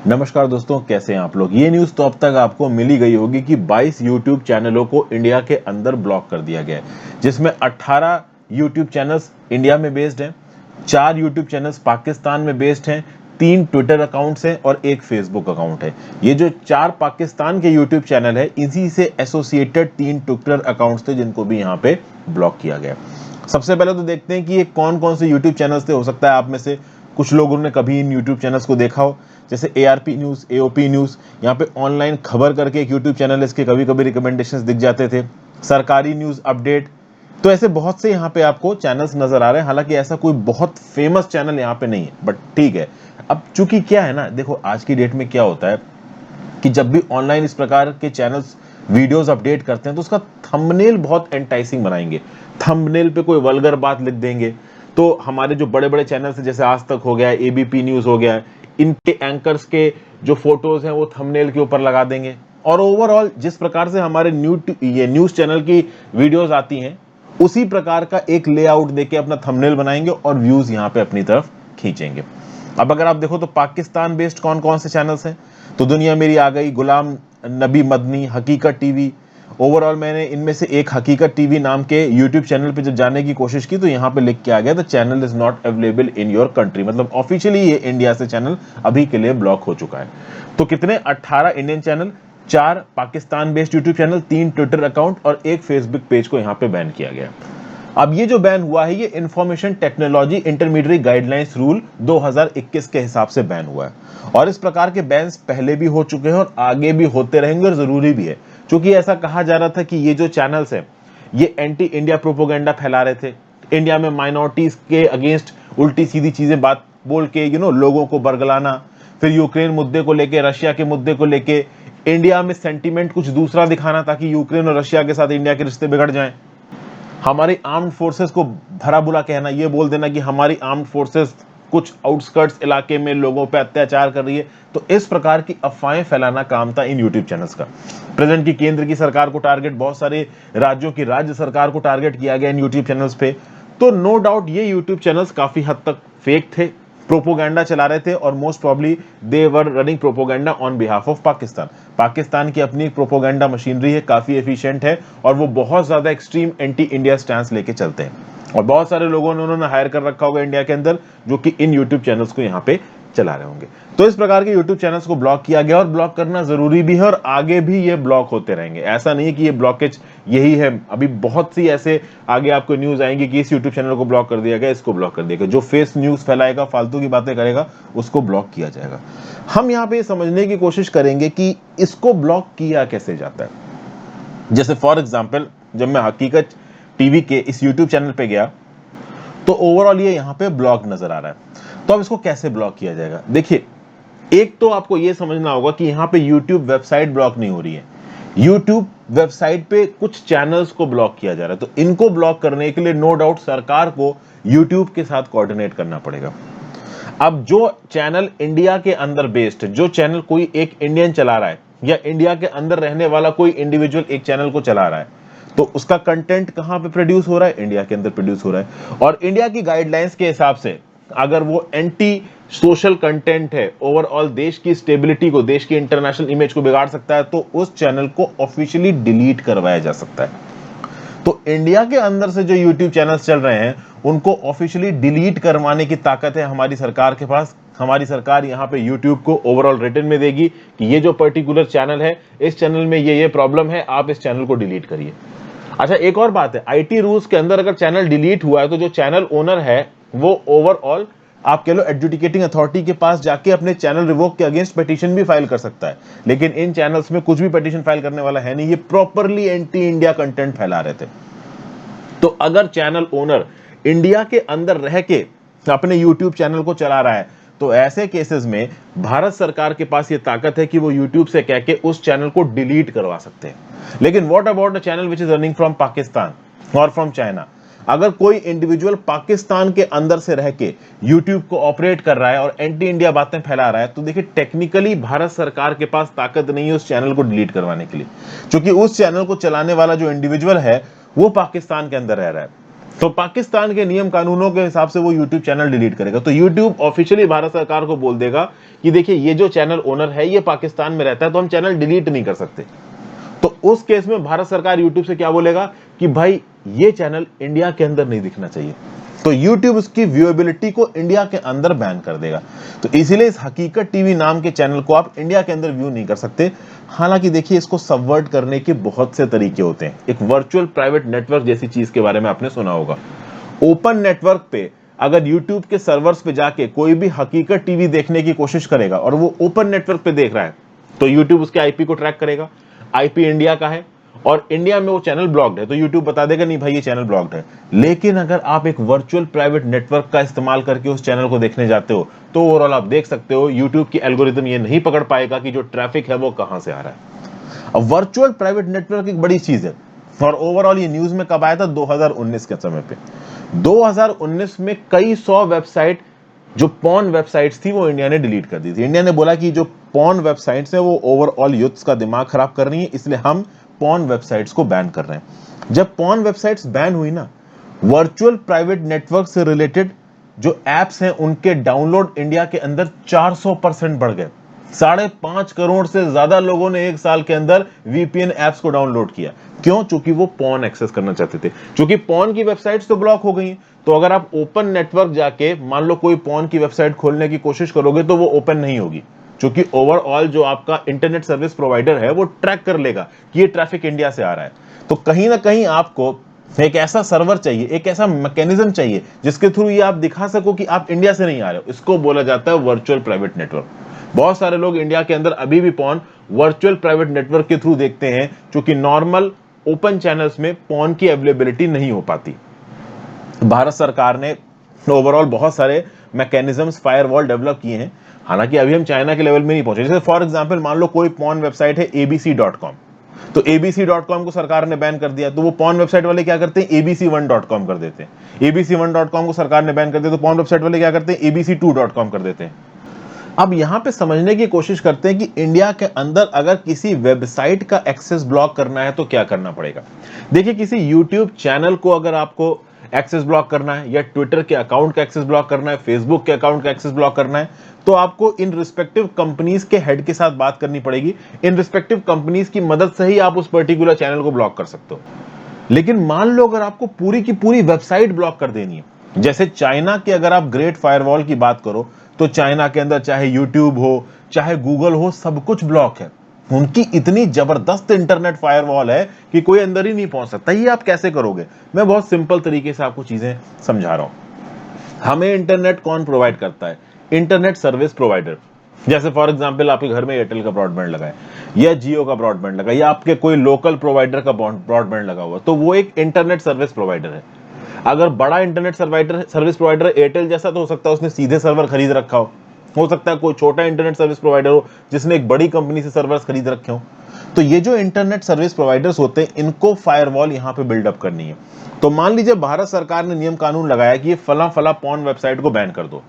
नमस्कार दोस्तों, कैसे हैं आप लोग। ये न्यूज़ तो अब तक आपको मिली गई होगी कि 22 यूट्यूब चैनलों को इंडिया के अंदर ब्लॉक कर दिया गया है, जिसमें 18 यूट्यूब चैनल्स इंडिया में बेस्ड हैं, 4 यूट्यूब चैनल्स पाकिस्तान में बेस्ड हैं, 3 ट्विटर अकाउंट्स हैं और 1 फेसबुक अकाउंट है। ये जो 4 पाकिस्तान के यूट्यूब चैनल है, इसी से एसोसिएटेड 3 ट्विटर अकाउंट्स थे जिनको भी यहाँ पे ब्लॉक किया गया। सबसे पहले तो देखते हैं कि ये कौन कौन से यूट्यूब चैनल्स थे। हो सकता है आप में से कुछ लोगों ने कभी इन यूट्यूब चैनल्स को देखा हो, जैसे ARP न्यूज़, AOP न्यूज़। यहाँ पे ऑनलाइन खबर करके एक यूट्यूब चैनल है, इसके कभी कभी रिकमेंडेशंस दिख जाते थे। सरकारी न्यूज़ अपडेट, तो ऐसे बहुत से यहाँ पे आपको चैनल्स नजर आ रहे हैं। हालांकि ऐसा कोई बहुत फेमस चैनल यहाँ पे नहीं है, बट ठीक है। अब चूंकि क्या है ना, देखो आज की डेट में क्या होता है कि जब भी ऑनलाइन इस प्रकार के चैनल्स वीडियोस अपडेट करते हैं तो उसका थंबनेल बहुत एंटाइसिंग बनाएंगे। थंबनेल पे कोई वल्गर बात लिख देंगे, तो हमारे जो बड़े बड़े चैनल्स हैं, जैसे आज तक हो गया, ABP न्यूज़ हो गया, इनके एंकर्स के जो फोटोज हैं वो थंबनेल के ऊपर लगा देंगे। और ओवरऑल जिस प्रकार से हमारे न्यूज़ चैनल की वीडियोस आती हैं, उसी प्रकार का एक लेआउट देके अपना थंबनेल बनाएंगे और व्यूज यहाँ पे अपनी तरफ खींचेंगे। अब अगर आप देखो तो पाकिस्तान बेस्ड कौन कौन से चैनल्स हैं, तो दुनिया मेरी आ गई, गुलाम नबी मदनी, हकीकत टीवी। ओवरऑल मैंने इनमें से एक हकीकत टीवी नाम के यूट्यूब चैनल पे जब जाने की कोशिश की तो यहाँ पे लिख के आ गया the channel is not available in your country, मतलब ऑफिशियली ये इंडिया से चैनल अभी के लिए ब्लॉक हो चुका है। तो कितने 18 Indian channel, 4 Pakistan based YouTube channel, 3 Twitter account और 1 फेसबुक पेज को यहाँ पे बैन किया गया। अब ये जो बैन हुआ है, ये information technology intermediate guidelines rule 2021 के हिसाब से बैन हुआ है। और इस प्रकार के बैन्स पहले भी हो चुके हैं और आगे भी होते रहेंगे, और जरूरी भी है, क्योंकि ऐसा कहा जा रहा था कि ये जो चैनल्स हैं ये एंटी इंडिया प्रोपोगेंडा फैला रहे थे। इंडिया में माइनॉरिटीज के अगेंस्ट उल्टी सीधी चीजें बात बोल के लोगों को बरगलाना, फिर यूक्रेन मुद्दे को लेके, रशिया के मुद्दे को लेके इंडिया में सेंटीमेंट कुछ दूसरा दिखाना ताकि यूक्रेन और रशिया के साथ इंडिया के रिश्ते बिगड़ जाएं। हमारी आर्म्ड फोर्सेस को भरा बुरा कहना, ये बोल देना कि हमारी आर्म्ड फोर्सेस कुछ आउटस्कर्ट्स इलाके में लोगों पे अत्याचार कर रही है। तो इस प्रकार की अफवाहें फैलाना काम था इन यूट्यूब चैनल्स का। प्रेजेंट की केंद्र की सरकार को टारगेट, बहुत सारे राज्यों की राज्य सरकार को टारगेट किया गया इन यूट्यूब चैनल्स पे। तो नो डाउट ये यूट्यूब चैनल्स काफी हद तक फेक थे, प्रोपोगेंडा चला रहे थे, और most probably they were running propaganda on behalf of Pakistan. Pakistan की अपनी प्रोपोगेंडा मशीनरी है, काफी एफिशिएंट है, और वो बहुत ज्यादा एक्सट्रीम एंटी इंडिया स्टैंस लेके चलते हैं। और बहुत सारे लोगों ने उन्होंने हायर कर रखा होगा इंडिया के अंदर, जो कि इन यूट्यूब चैनल्स को यहाँ पे चला रहे होंगे। तो इस प्रकार के यूट्यूब चैनल्स को ब्लॉक किया गया, और ब्लॉक करना जरूरी भी है, और आगे भी ये ब्लॉक होते रहेंगे। ऐसा नहीं है कि ये ब्लॉकेज यही है, अभी बहुत सी ऐसे आगे आपको न्यूज आएंगी कि इस यूट्यूब चैनल को ब्लॉक कर दिया गया, इसको ब्लॉक कर दिया गया। जो फेस न्यूज फैलाएगा, फालतू की बातें करेगा, उसको ब्लॉक किया जाएगा। हम यहाँ पे समझने की कोशिश करेंगे कि इसको ब्लॉक किया कैसे जाता है। जैसे फॉर एग्जाम्पल, जब मैं हकीकत टीवी के इस यूट्यूब चैनल पे गया तो ओवरऑल ये यहाँ पे ब्लॉक नजर आ रहा है। तो अब इसको कैसे ब्लॉक किया जाएगा। देखिए, एक तो आपको ये समझना होगा कि यहाँ पे YouTube वेबसाइट ब्लॉक नहीं हो रही है, YouTube वेबसाइट पे कुछ चैनल्स को ब्लॉक किया जा रहा है। तो इनको ब्लॉक करने के लिए नो डाउट सरकार को YouTube के साथ कोऑर्डिनेट करना पड़ेगा। अब जो चैनल इंडिया के अंदर बेस्ड, जो चैनल कोई एक इंडियन चला रहा है या इंडिया के अंदर रहने वाला कोई इंडिविजुअल एक चैनल को चला रहा है, तो उसका कंटेंट कहां पे प्रोड्यूस हो रहा है, इंडिया के अंदर प्रोड्यूस हो रहा है। और इंडिया की गाइडलाइंस के हिसाब से अगर वो एंटी सोशल कंटेंट है, ओवरऑल देश की स्टेबिलिटी को, देश की इंटरनेशनल इमेज को बिगाड़ सकता है, तो उस चैनल को ऑफिशियली डिलीट करवाया जा सकता है। तो इंडिया के अंदर से जो यूट्यूब चैनल्स चल रहे हैं उनको ऑफिशियली डिलीट करवाने की ताकत है हमारी सरकार के पास। हमारी सरकार यहाँ पे यूट्यूब को ओवरऑल रिटन में देगी कि ये जो पर्टिकुलर चैनल है, इस चैनल में ये प्रॉब्लम है, आप इस चैनल को डिलीट करिए। अच्छा, एक और बात है, आईटी रूल्स के अंदर अगर चैनल डिलीट हुआ है तो जो चैनल ओनर है वो ओवरऑल आप कह लो एडजुडिकेटिंग अथॉरिटी के पास जाके अपने चैनल रिवोक के अगेंस्ट पिटीशन भी फाइल कर सकता है। लेकिन इन चैनल्स में कुछ भी पिटीशन फाइल करने वाला है नहीं, ये प्रॉपरली एंटी इंडिया कंटेंट फैला रहे थे। तो अगर चैनल ओनर इंडिया के अंदर रह के अपने यूट्यूब चैनल को चला रहा है, तो ऐसे केसेस में भारत सरकार के पास ये ताकत है कि वो यूट्यूब से कह के उस चैनल को डिलीट करवा सकते हैं। लेकिन what about the channel which is running from Pakistan और फ्रॉम चाइना। अगर कोई इंडिविजुअल पाकिस्तान के अंदर से रह के यूट्यूब को ऑपरेट कर रहा है और एंटी इंडिया बातें फैला रहा है, तो देखिए टेक्निकली भारत सरकार के पास ताकत नहीं है उस चैनल को डिलीट करवाने के लिए, क्योंकि उस चैनल को चलाने वाला जो इंडिविजुअल है वो पाकिस्तान के अंदर रह रहा है। तो पाकिस्तान के नियम कानूनों के हिसाब से वो यूट्यूब चैनल डिलीट करेगा। तो यूट्यूब ऑफिशियली भारत सरकार को बोल देगा कि देखिए ये जो चैनल ओनर है ये पाकिस्तान में रहता है, तो हम चैनल डिलीट नहीं कर सकते। तो उस केस में भारत सरकार यूट्यूब से क्या बोलेगा कि भाई ये चैनल इंडिया के अंदर नहीं दिखना चाहिए। तो YouTube उसकी व्यूएबिलिटी को इंडिया के अंदर बैन कर देगा। तो इसीलिए इस हकीकत टीवी नाम के चैनल को आप इंडिया के अंदर व्यू नहीं कर सकते। हालांकि देखिए इसको सबवर्ट करने के बहुत से तरीके होते हैं। एक वर्चुअल प्राइवेट नेटवर्क जैसी चीज के बारे में आपने सुना होगा। ओपन नेटवर्क पे अगर YouTube के सर्वर्स पे जाके कोई भी हकीकत टीवी देखने की कोशिश करेगा और वो ओपन नेटवर्क पे देख रहा है, तो YouTube उसके आईपी को ट्रैक करेगा। आईपी इंडिया का है और इंडिया में वो चैनल ब्लॉक्ड है, तो YouTube बता देगा नहीं भाई ये चैनल ब्लॉक्ड है। लेकिन अगर आप एक वर्चुअल प्राइवेट नेटवर्क का इस्तेमाल करके उस चैनल को देखने जाते हो, तो ओवरऑल आप देख सकते हो YouTube की एल्गोरिथम ये नहीं पकड़ पाएगा कि जो ट्रैफिक है वो कहां से आ रहा है। अब वर्चुअल प्राइवेट नेटवर्क एक बड़ी चीज है और ओवरऑल ये न्यूज में कब आया था? 2019 के समय पे। 2019 में कई 100 वेबसाइट जो पॉर्न वेबसाइट्स थी वो इंडिया ने डिलीट कर दी थी। इंडिया ने बोला कि जो पॉर्न वेबसाइट्स है वो ओवरऑल यूथ्स का दिमाग खराब कर रही है, इसलिए हम पॉर्न वेबसाइट्स को बैन कर रहे हैं। जब पॉर्न वेबसाइट्स बैन हुई ना, वर्चुअल प्राइवेट नेटवर्क से रिलेटेड जो एप्स हैं उनके डाउनलोड इंडिया के अंदर 400% बढ़ गए। 5.5 करोड़ से ज्यादा लोगों ने एक साल के अंदर वीपीएन एप्स को डाउनलोड किया। क्यों? चूंकि वो पॉर्न एक्सेस करना चाहते थे। चूंकि पॉर्न की वेबसाइट्स तो ब्लॉक हो गई, तो अगर आप ओपन नेटवर्क जाके मान लो कोई पॉर्न की वेबसाइट खोलने की कोशिश करोगे तो वो ओपन नहीं होगी, क्योंकि ओवरऑल जो आपका इंटरनेट सर्विस प्रोवाइडर है वो ट्रैक कर लेगा कि ये ट्रैफिक इंडिया से आ रहा है। तो कहीं ना कहीं आपको एक ऐसा सर्वर चाहिए, एक ऐसा मैकेनिज्म चाहिए जिसके थ्रू ये आप दिखा सको कि आप इंडिया से नहीं आ रहे हो। इसको बोला जाता है वर्चुअल प्राइवेट नेटवर्क। बहुत सारे लोग इंडिया के अंदर अभी भी पॉर्न वर्चुअल प्राइवेट नेटवर्क के थ्रू देखते हैं, क्योंकि नॉर्मल ओपन चैनल्स में पॉर्न की अवेलेबिलिटी नहीं हो पाती। भारत सरकार ने ओवरऑल बहुत सारे मैकेनिज्म्स, फायरवॉल डेवलप किए हैं। हालांकि अभी हम चाइना के लेवल में नहीं पहुंचे। जैसे फॉर एग्जांपल मान लो कोई पॉर्न वेबसाइट है abc.com, तो abc.com को सरकार ने बैन कर दिया, तो वो पॉर्न वेबसाइट वाले क्या करते हैं? abc1.com कर देते हैं। abc1.com को सरकार ने बैन कर दिया, तो पॉर्न वेबसाइट वाले क्या करते हैं? abc2.com कर देते हैं। अब यहां पे समझने की कोशिश करते हैं कि इंडिया के अंदर अगर किसी वेबसाइट का एक्सेस ब्लॉक करना है तो क्या करना पड़ेगा। देखिए, किसी यूट्यूब चैनल को अगर आपको एक्सेस ब्लॉक करना है, या ट्विटर के अकाउंट का एक्सेस ब्लॉक करना है, फेसबुक के अकाउंट का एक्सेस ब्लॉक करना है, तो आपको इन रिस्पेक्टिव कंपनीज के हेड के साथ बात करनी पड़ेगी। इन रिस्पेक्टिव कंपनीज की मदद से ही आप उस पर्टिकुलर चैनल को ब्लॉक कर सकते हो। लेकिन मान लो अगर आपको पूरी की पूरी वेबसाइट ब्लॉक कर देनी है, जैसे चाइना के अगर आप ग्रेट फायरवॉल की बात करो, तो चाइना के अंदर चाहे यूट्यूब हो चाहे गूगल हो, सब कुछ ब्लॉक है। उनकी इतनी जबरदस्त इंटरनेट फायरवॉल है कि कोई अंदर ही नहीं पहुंच सकता। ये आप कैसे करोगे? मैं बहुत सिंपल तरीके से आपको चीजें समझा रहा हूं। हमें इंटरनेट कौन प्रोवाइड करता है? Internet service provider. जैसे फॉर एग्जांपल आपके घर में एयरटेल का ब्रॉडबैंड लगा है, या जियो का ब्रॉडबैंड लगा है, या आपके कोई लोकल प्रोवाइडर का ब्रॉडबैंड लगा हुआ, तो वो एक इंटरनेट सर्विस प्रोवाइडर है। अगर बड़ा इंटरनेट सर्विस प्रोवाइडर एयरटेल जैसा, तो हो सकता है उसने सीधे सर्वर खरीद रखा हो सकता है कोई छोटा इंटरनेट सर्विस प्रोवाइडर हो जिसने एक बड़ी कंपनी से सर्वर्स खरीद रखे हो। तो ये जो इंटरनेट सर्विस प्रोवाइडर्स होते हैं, इनको फायरवॉल यहां पे बिल्डअप करनी है। तो मान लीजिए भारत सरकार ने नियम कानून लगाया कि ये फला फला पॉर्न वेबसाइट को बैन कर दो,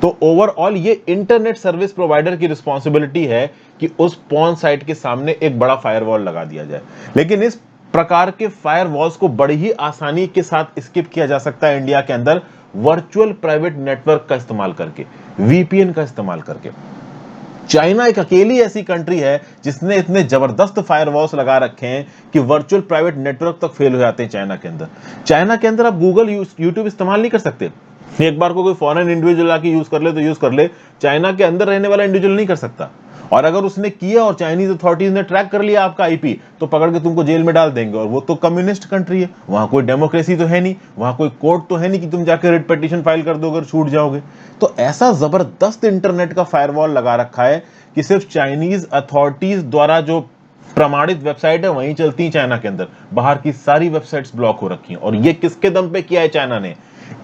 तो ओवरऑल ये इंटरनेट सर्विस प्रोवाइडर की रिस्पॉन्सिबिलिटी है कि उस पॉर्न साइट के सामने एक बड़ा फायरवॉल लगा दिया जाए। लेकिन इस प्रकार के फायरवॉल्स को बड़ी ही आसानी के साथ स्किप किया जा सकता है इंडिया के अंदर, वर्चुअल प्राइवेट नेटवर्क का इस्तेमाल करके, वीपीएन का इस्तेमाल करके। चाइना एक अकेली ऐसी कंट्री है जिसने इतने जबरदस्त फायरवॉल्स लगा रखे हैं कि वर्चुअल प्राइवेट नेटवर्क तक फेल हो जाते हैं चाइना के अंदर। चाइना के अंदर आप गूगल यूट्यूब इस्तेमाल नहीं कर सकते। एक बार को कोई फॉरेन इंडिविजुअल आके यूज कर ले तो यूज कर ले, चाइना के अंदर रहने वाला इंडिविजुअल नहीं कर सकता। और अगर उसने किया और चाइनीज अथॉरिटीज ने ट्रैक कर लिया आपका आईपी, तो पकड़ के तुमको जेल में डाल देंगे। और वो तो कम्युनिस्ट कंट्री है, वहां कोई डेमोक्रेसी तो है नहीं, वहां कोई कोर्ट तो है नहीं कि तुम जाकर रिट पिटीशन फाइल कर दो अगर छूट जाओगे। तो ऐसा जबरदस्त इंटरनेट का फायरवॉल लगा रखा है कि सिर्फ चाइनीज अथॉरिटीज द्वारा जो प्रमाणित वेबसाइट है वहीं चलती है चाइना के अंदर, बाहर की सारी वेबसाइट्स ब्लॉक हो रखी हैं। और ये किसके दम पे किया है चाइना ने?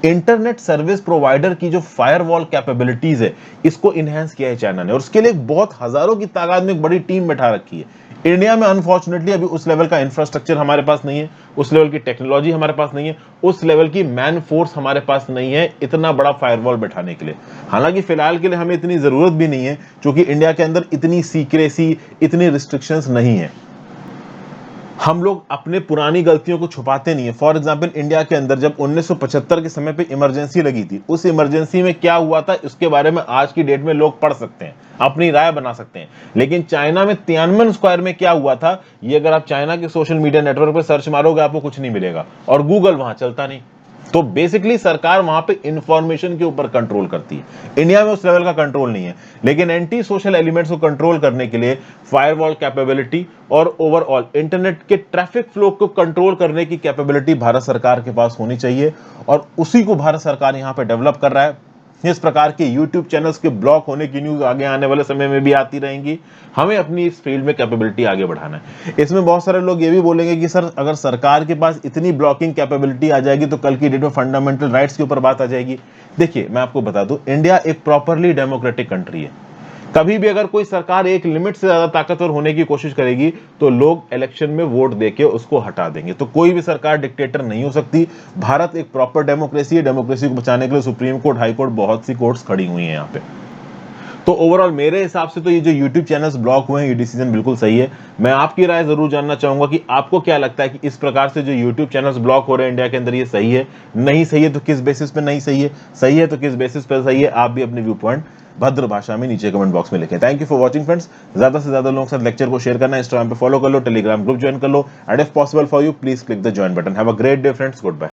इंटरनेट सर्विस प्रोवाइडर की जो फायरवॉल कैपेबिलिटीज है, इसको इनहेंस किया है चाइना ने, और उसके लिए बहुत हजारों की तादाद में एक बड़ी टीम बैठा रखी है। इंडिया में अनफॉर्चुनेटली अभी उस लेवल का इंफ्रास्ट्रक्चर हमारे पास नहीं है, उस लेवल की टेक्नोलॉजी हमारे पास नहीं है, उस लेवल की मैन फोर्स हमारे पास नहीं है इतना बड़ा फायरवॉल बैठाने के लिए। हालांकि फिलहाल के लिए हमें इतनी जरूरत भी नहीं है, क्योंकि इंडिया के अंदर इतनी सीक्रेसी, इतनी रिस्ट्रिक्शंस नहीं है। हम लोग अपने पुरानी गलतियों को छुपाते नहीं है। फॉर एग्जाम्पल इंडिया के अंदर जब 1975 के समय पे इमरजेंसी लगी थी, उस इमरजेंसी में क्या हुआ था इसके बारे में आज की डेट में लोग पढ़ सकते हैं, अपनी राय बना सकते हैं। लेकिन चाइना में तियानमेन स्क्वायर में क्या हुआ था, ये अगर आप चाइना के सोशल मीडिया नेटवर्क पर सर्च मारोगे आपको कुछ नहीं मिलेगा, और गूगल वहां चलता नहीं। तो बेसिकली सरकार वहां पे इंफॉर्मेशन के ऊपर कंट्रोल करती है। इंडिया में उस लेवल का कंट्रोल नहीं है, लेकिन एंटी सोशल एलिमेंट्स को कंट्रोल करने के लिए फायरवॉल कैपेबिलिटी और ओवरऑल इंटरनेट के ट्रैफिक फ्लो को कंट्रोल करने की कैपेबिलिटी भारत सरकार के पास होनी चाहिए, और उसी को भारत सरकार यहां पे डेवलप कर रहा है। इस प्रकार के YouTube चैनल्स के ब्लॉक होने की न्यूज आगे आने वाले समय में भी आती रहेंगी। हमें अपनी इस फील्ड में कैपेबिलिटी आगे बढ़ाना है। इसमें बहुत सारे लोग ये भी बोलेंगे कि सर अगर सरकार के पास इतनी ब्लॉकिंग कैपेबिलिटी आ जाएगी तो कल की डेट में फंडामेंटल राइट्स के ऊपर बात आ जाएगी। देखिए मैं आपको बता दूं, इंडिया एक प्रॉपरली डेमोक्रेटिक कंट्री है। कभी भी अगर कोई सरकार एक लिमिट से ज्यादा ताकतवर होने की कोशिश करेगी तो लोग इलेक्शन में वोट देके उसको हटा देंगे। तो कोई भी सरकार डिक्टेटर नहीं हो सकती। भारत एक प्रॉपर डेमोक्रेसी है। डेमोक्रेसी को बचाने के लिए सुप्रीम कोर्ट, हाई कोर्ट, बहुत सी कोर्ट्स खड़ी हुई हैं यहाँ पे। तो ओवरऑल मेरे हिसाब से तो ये जो YouTube चैनल्स ब्लॉक हुए हैं, ये डिसीजन बिल्कुल सही है। मैं आपकी राय जरूर जानना चाहूंगा कि आपको क्या लगता है कि इस प्रकार से जो YouTube चैनल्स ब्लॉक हो रहे हैं इंडिया के अंदर, ये सही है? नहीं सही है तो किस बेसिस पे नहीं सही है? सही है तो किस बेसिस पे सही है? आप भी अपने व्यू पॉइंट भद्र भाषा में नीचे कमेंट बॉक्स में लिखें। Thank you for watching friends. ज्यादा से ज्यादा लोगों के साथ लेक्चर को शेयर करना, इंस्टाग्राम पे फॉलो कर लो, टेलीग्राम ग्रुप ज्वाइन कर लो, and if possible for you please click the join button. Have a great day friends, good bye.